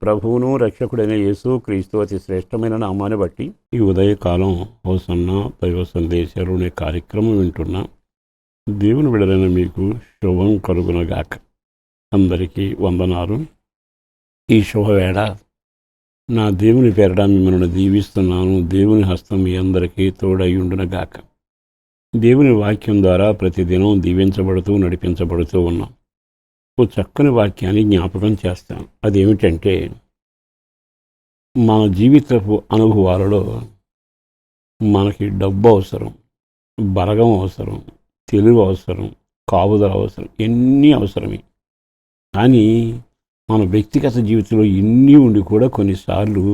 ప్రభువును రక్షకుడైన యేసు క్రీస్తు అతి శ్రేష్టమైన నామాన్ని బట్టి ఈ ఉదయకాలం హోసన్న దైవ సందేశాలు అనే కార్యక్రమం వింటున్నా. దేవుని బిడ్డలైన మీకు శుభం కలుగునగాక. అందరికీ వందనాలు. ఈ శుభవేళ నా దేవుని పేరట మిమ్మల్ని దీవిస్తున్నాను. దేవుని హస్తం మీ అందరికీ తోడయ్యుండునగాక. దేవుని వాక్యం ద్వారా ప్రతిదినం దీవించబడుతూ నడిపించబడుతూ ఉన్నాం. ఓ చక్కని వాక్యాన్ని జ్ఞాపకం చేస్తాను. అదేమిటంటే, మన జీవితపు అనుభవాలలో మనకి డబ్బు అవసరం, బలగం అవసరం, తెలివి అవసరం, కాపుదల అవసరం, ఎన్ని అవసరమే. కానీ మన వ్యక్తిగత జీవితంలో ఇన్ని ఉండి కూడా కొన్నిసార్లు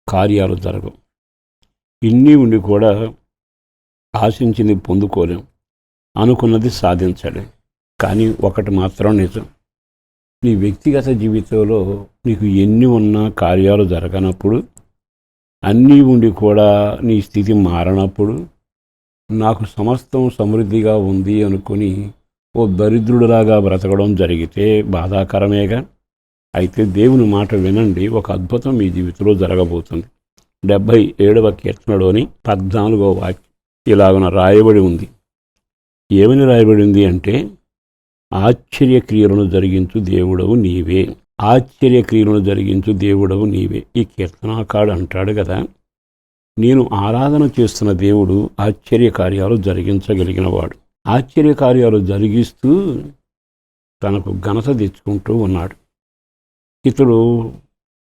కార్యాలు జరగవు. ఇన్ని ఉండి కూడా ఆశించింది పొందుకోలేం, అనుకున్నది సాధించలేం. కానీ ఒకటి మాత్రం నిజం, నీ వ్యక్తిగత జీవితంలో నీకు ఎన్ని ఉన్నా కార్యాలు జరగనప్పుడు, అన్నీ ఉండి కూడా నీ స్థితి మారనప్పుడు, నాకు సమస్తం సమృద్ధిగా ఉంది అనుకుని ఓ దరిద్రుడిలాగా బ్రతకడం జరిగితే బాధాకరమేగా. అయితే దేవుని మాట వినండి, ఒక అద్భుతం మీ జీవితంలో జరగబోతుంది. 77వ కీర్తనలోని 14వ వాక్యం ఇలాగున రాయబడి ఉంది. ఏమని రాయబడి ఉంది అంటే, ఆశ్చర్యక్రియలను జరిగించు దేవుడవు నీవే. ఆశ్చర్యక్రియలను జరిగించు దేవుడవు నీవే. ఈ కీర్తనాకాడు అంటాడు కదా, నేను ఆరాధన చేస్తున్న దేవుడు ఆశ్చర్యకార్యాలు జరిగించగలిగినవాడు. ఆశ్చర్యకార్యాలు జరిగిస్తూ తనకు ఘనత తెచ్చుకుంటూ ఉన్నాడు. ఇతడు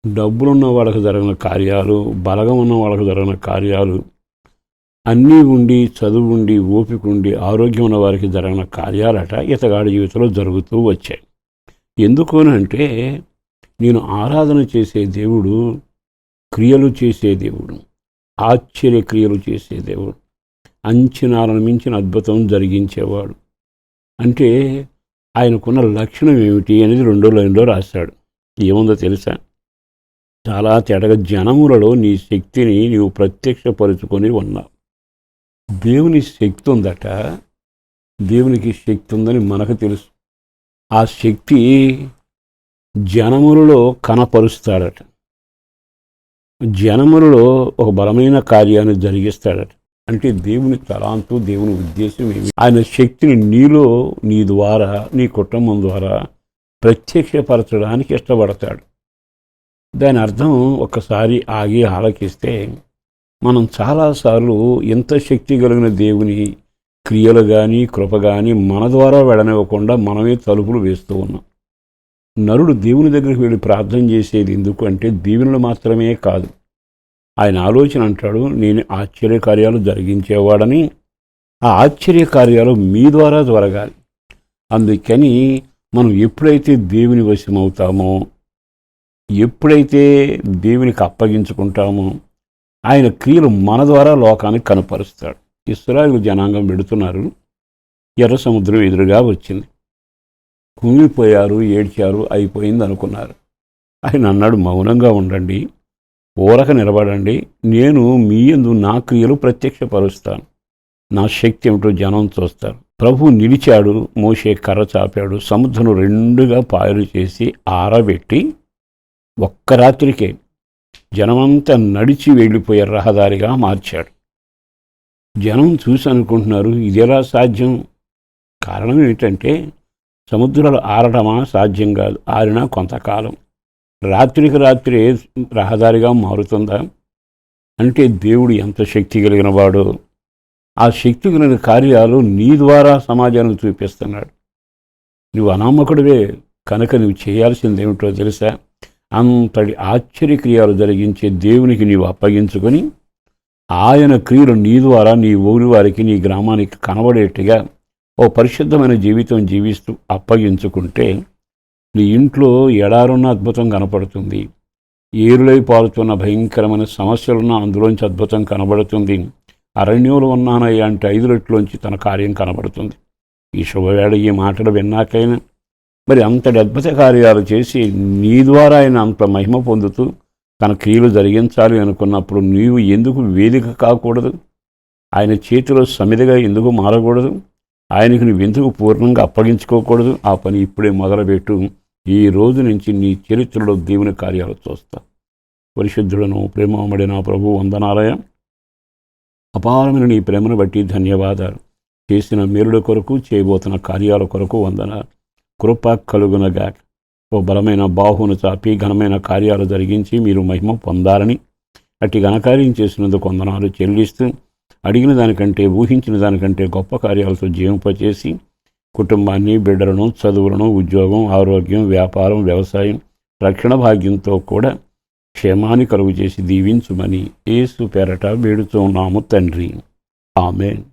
డబ్బులున్న వాళ్ళకు జరిగిన కార్యాలు, బలగం ఉన్న వాళ్ళకు జరిగిన కార్యాలు, అన్నీ ఉండి, చదువు ఉండి, ఓపిక ఉండి, ఆరోగ్యం ఉన్న వారికి జరిగిన కార్యాలట ఇతగాడి జీవితంలో జరుగుతూ వచ్చాయి. ఎందుకోనంటే, నేను ఆరాధన చేసే దేవుడు క్రియలు చేసే దేవుడు, ఆశ్చర్యక్రియలు చేసే దేవుడు, అంచనాలను మించిన అద్భుతం జరిగించేవాడు. అంటే ఆయనకున్న లక్షణం ఏమిటి అనేది 2వ లైన్లో రాశాడు. ఏముందో తెలుసా? చాలా తేటగా, జనములలో నీ శక్తిని నీవు ప్రత్యక్షపరుచుకొని ఉన్నావు. దేవుని శక్తి ఉందట. దేవునికి శక్తి ఉందని మనకు తెలుసు. ఆ శక్తి జనములలో కనపరుస్తాడట. జనములలో ఒక బలమైన కార్యాన్ని జరిగిస్తాడట. అంటే దేవుని తలాంతు, దేవుని ఉద్దేశం ఏమి? ఆయన శక్తిని నీలో, నీ ద్వారా, నీ కుటుంబం ద్వారా ప్రత్యక్షపరచడానికి ఇష్టపడతాడు. దాని అర్థం ఒక్కసారి ఆగి ఆలకిస్తే, మనం చాలాసార్లు ఎంత శక్తి కలిగిన దేవుని క్రియలు కానీ, కృప కానీ మన ద్వారా వెళ్ళనివ్వకుండా మనమే తలుపులు వేస్తూ ఉన్నాం. నరుడు దేవుని దగ్గరికి వెళ్ళి ప్రార్థన చేసేది ఎందుకు అంటే, దీవెనలు మాత్రమే కాదు. ఆయన ఆలోచన అంటాడు, నేను ఆశ్చర్యకార్యాలు జరిగించేవాడని. ఆ ఆశ్చర్యకార్యాలు మీ ద్వారా జరగాలి. అందుకని మనం ఎప్పుడైతే దేవుని వశమవుతామో, ఎప్పుడైతే దేవునికి అప్పగించుకుంటామో, ఆయన క్రియలు మన ద్వారా లోకానికి కనపరుస్తాడు. ఇశ్రాయేలు జనాంగం పెడుతున్నారు, ఎర్ర సముద్రం ఎదురుగా వచ్చింది. కుంగిపోయారు, ఏడ్చారు, అయిపోయింది అనుకున్నారు. ఆయన అన్నాడు, మౌనంగా ఉండండి, ఊరక నిలబడండి, నేను మీ యందు నా క్రియలు ప్రత్యక్షపరుస్తాను, నా శక్తి ఏమిటో జనం చూస్తారు. ప్రభు నిలిచాడు, మోషే కర్ర చాపాడు, సముద్రం 2గా పాయలు చేసి ఆరబెట్టి ఒక్క రాత్రికే జనమంతా నడిచి వెళ్ళిపోయే రహదారిగా మార్చాడు. జనం చూసి అనుకుంటున్నారు, ఇది ఎలా సాధ్యం? కారణం ఏంటంటే, సముద్రాలు ఆరడమా సాధ్యం కాదు. ఆరినా కొంతకాలం, రాత్రికి రాత్రే రహదారిగా మారుతుందా? అంటే దేవుడు ఎంత శక్తి కలిగిన వాడో. ఆ శక్తి కలిగిన కార్యాలు నీ ద్వారా సమాజానికి చూపిస్తున్నాడు. నువ్వు అనామకుడివే కనుక నువ్వు చేయాల్సిందేమిటో తెలుసా? అంతటి ఆశ్చర్యక్రియలు జరిగించే దేవునికి నీవు అప్పగించుకొని, ఆయన క్రియలు నీ ద్వారా నీ ఊరి వారికి, నీ గ్రామానికి కనబడేట్టుగా ఓ పరిశుద్ధమైన జీవితం జీవిస్తూ అప్పగించుకుంటే, నీ ఇంట్లో ఎడారున్న అద్భుతం కనపడుతుంది. ఏరులై పారుతున్న భయంకరమైన సమస్యలున్న అందులోంచి అద్భుతం కనబడుతుంది. అరణ్యంలో ఉన్నానయ్యా అంటే 5 రెట్లోంచి తన కార్యం కనబడుతుంది. ఈ శుభవేళ ఈ మాటలు విన్నాకైనా మరి అంతటి అద్భుత కార్యాలు చేసి నీ ద్వారా ఆయన అంత మహిమ పొందుతూ తన క్రియలు జరిగించాలి అనుకున్నప్పుడు నీవు ఎందుకు వేదిక కాకూడదు? ఆయన చేతిలో సమిధిగా ఎందుకు మారకూడదు? ఆయనకు నువ్వు ఎందుకు పూర్ణంగా అప్పగించుకోకూడదు? ఆ పని ఇప్పుడే మొదలుపెట్టు. ఈ రోజు నుంచి నీ చరిత్రలో దేవుని కార్యాలు చూస్తా. పరిశుద్ధులను ప్రేమమడిన ప్రభు వందనాలయ. అపారమైన నీ ప్రేమను బట్టి ధన్యవాదాలు. చేసిన మేలుల కొరకు, చేయబోతున్న కార్యాల కొరకు వందనాలు. కృప కలుగునగా. ఓ బలమైన బాహును చాపి ఘనమైన కార్యాలు జరిగించి మీరు మహిమ పొందాలని, అట్టి ఘనకార్యం చేసినందుకు వందనాలు చెల్లిస్తూ, అడిగిన దానికంటే, ఊహించిన దానికంటే గొప్ప కార్యాలతో జీవింపచేసి కుటుంబాన్ని, బిడ్డలను, చదువులను, ఉద్యోగం, ఆరోగ్యం, వ్యాపారం, వ్యవసాయం, రక్షణ భాగ్యంతో కూడా క్షేమాన్ని కలుగు చేసి దీవించుమని యేసు పేరట వేడుతూ ఉన్నాము తండ్రి. ఆమేన్.